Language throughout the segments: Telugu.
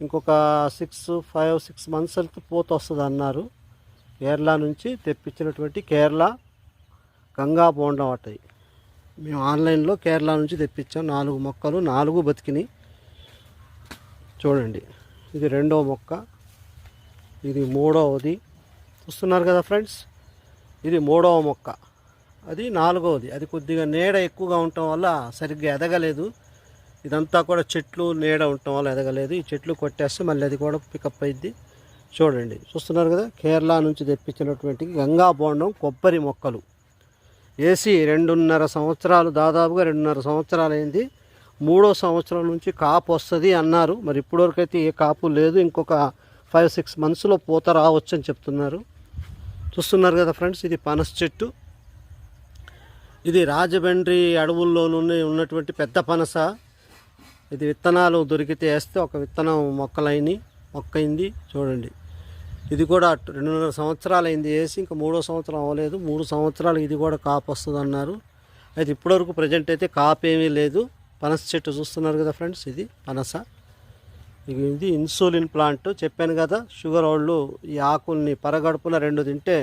ఇంకొక 6 మంత్స్ అయితే పూత వస్తుంది అన్నారు. కేరళ నుంచి తెప్పించినటువంటి కేరళ గంగా బోండం అటది. మేము ఆన్లైన్లో కేరళ నుంచి తెప్పించాం. 4 మొక్కలు, 4 బతికినాయి. చూడండి, ఇది 2వ మొక్క, ఇది 3వది. చూస్తున్నారు కదా ఫ్రెండ్స్, ఇది 3వ మొక్క, అది 4వది. అది కొద్దిగా నీడ ఎక్కువగా ఉండటం వల్ల సరిగ్గా ఎదగలేదు. ఇదంతా కూడా చెట్లు నీడ ఉండటం వల్ల ఎదగలేదు. ఈ చెట్లు కొట్టేస్తే మళ్ళీ అది కూడా పికప్ అయింది. చూడండి, చూస్తున్నారు కదా, కేరళ నుంచి తెప్పించినటువంటి గంగా బోండం కొబ్బరి మొక్కలు వేసి 2.5 సంవత్సరాలు, దాదాపుగా 2.5 సంవత్సరాలు అయింది. 3వ సంవత్సరం నుంచి కాపు వస్తుంది అన్నారు. మరి ఇప్పటివరకైతే ఏ కాపు లేదు. ఇంకొక 5-6 మంత్స్లో పూత రావచ్చు అని చెప్తున్నారు. చూస్తున్నారు కదా ఫ్రెండ్స్, ఇది పనస చెట్టు. ఇది రాజమండ్రి అడవుల్లోనే ఉన్నటువంటి పెద్ద పనస. ఇది విత్తనాలు దొరికితే వేస్తే ఒక విత్తనం మొక్కైంది. చూడండి, ఇది కూడా 2.5 సంవత్సరాలు అయింది వేసి, ఇంకా 3వ సంవత్సరం అవ్వలేదు. 3 సంవత్సరాలు ఇది కూడా కాపు వస్తుంది అన్నారు. అయితే ఇప్పటివరకు ప్రజెంట్ అయితే కాపు ఏమీ లేదు. పనస చెట్టు చూస్తున్నారు కదా ఫ్రెండ్స్, ఇది పనస. ఇది ఇన్సులిన్ ప్లాంట్. చెప్పాను కదా, షుగర్ వాళ్ళు ఈ ఆకుల్ని పరగడుపున 2 తింటే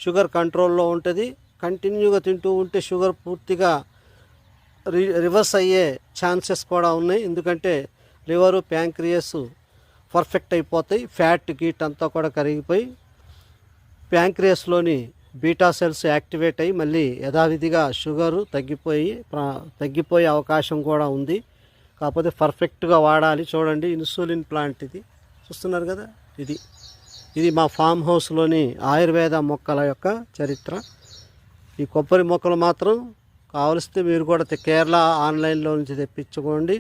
షుగర్ కంట్రోల్లో ఉంటుంది. కంటిన్యూగా తింటూ ఉంటే షుగర్ పూర్తిగా రివర్స్ అయ్యే ఛాన్సెస్ కూడా ఉన్నాయి. ఎందుకంటే లివరు, ప్యాంక్రియాస్ పర్ఫెక్ట్ అయిపోతాయి. ఫ్యాట్ గీట్ అంతా కూడా కరిగిపోయి ప్యాంక్రియాస్లోని బీటా సెల్స్ యాక్టివేట్ అయ్యి మళ్ళీ యథావిధిగా షుగరు తగ్గిపోయే అవకాశం కూడా ఉంది. కాకపోతే పర్ఫెక్ట్గా వాడాలి. చూడండి, ఇన్సులిన్ ప్లాంట్ ఇది. చూస్తున్నారు కదా, ఇది మా ఫామ్ హౌస్లోని ఆయుర్వేద మొక్కల యొక్క చరిత్ర. ఈ కొబ్బరి మొక్కలు మాత్రం కావలిస్తే మీరు కూడా కేరళ ఆన్లైన్లో నుంచి తెప్పించుకోండి.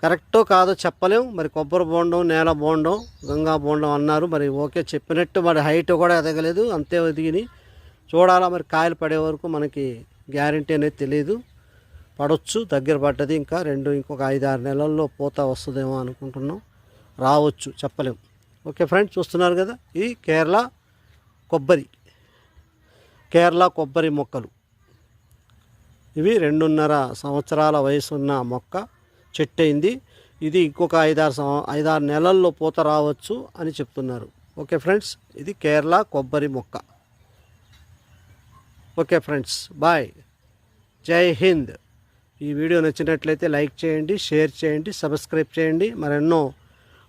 కరెక్టో కాదో చెప్పలేం. మరి కొబ్బరి బోండం, నేల బోండం, గంగా బోండం అన్నారు. మరి ఓకే చెప్పినట్టు మరి హైట్ కూడా ఎదగలేదు, అంతే ఎదిగినాయి. చూడాలా మరి కాయలు పడే వరకు మనకి గ్యారంటీ అనేది తెలియదు. పడవచ్చు, దగ్గర పడ్డది. ఇంకొక 5-6 నెలల్లో పూత వస్తుందేమో అనుకుంటున్నాం. రావచ్చు, చెప్పలేం. ఓకే ఫ్రెండ్స్, చూస్తున్నారు కదా, ఈ కేరళ కొబ్బరి మొక్కలు. ఇవి 2.5 సంవత్సరాల వయసున్న మొక్క, చెట్టు అయింది. ఇది ఇంకొక 5-6 నెలల్లో పూత రావచ్చు అని చెప్తున్నారు. ఓకే ఫ్రెండ్స్, ఇది కేరళ కొబ్బరి మొక్క. ఓకే ఫ్రెండ్స్, బాయ్, జై హింద్. ఈ వీడియో నచ్చినట్లయితే లైక్ చేయండి, షేర్ చేయండి, సబ్స్క్రైబ్ చేయండి. మరెన్నో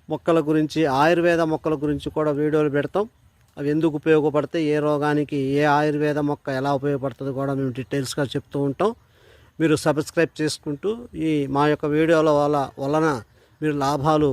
మొక్కల గురించి, ఆయుర్వేద మొక్కల గురించి కూడా వీడియోలు పెడతాం. అవి ఎందుకు ఉపయోగపడతాయి, ఏ రోగానికి ఏ ఆయుర్వేద మొక్క ఎలా ఉపయోగపడుతుంది కూడా మేము డీటెయిల్స్గా చెప్తూ ఉంటాం. మీరు సబ్స్క్రైబ్ చేసుకుంటూ మా యొక్క వీడియోల వలన మీరు లాభాలు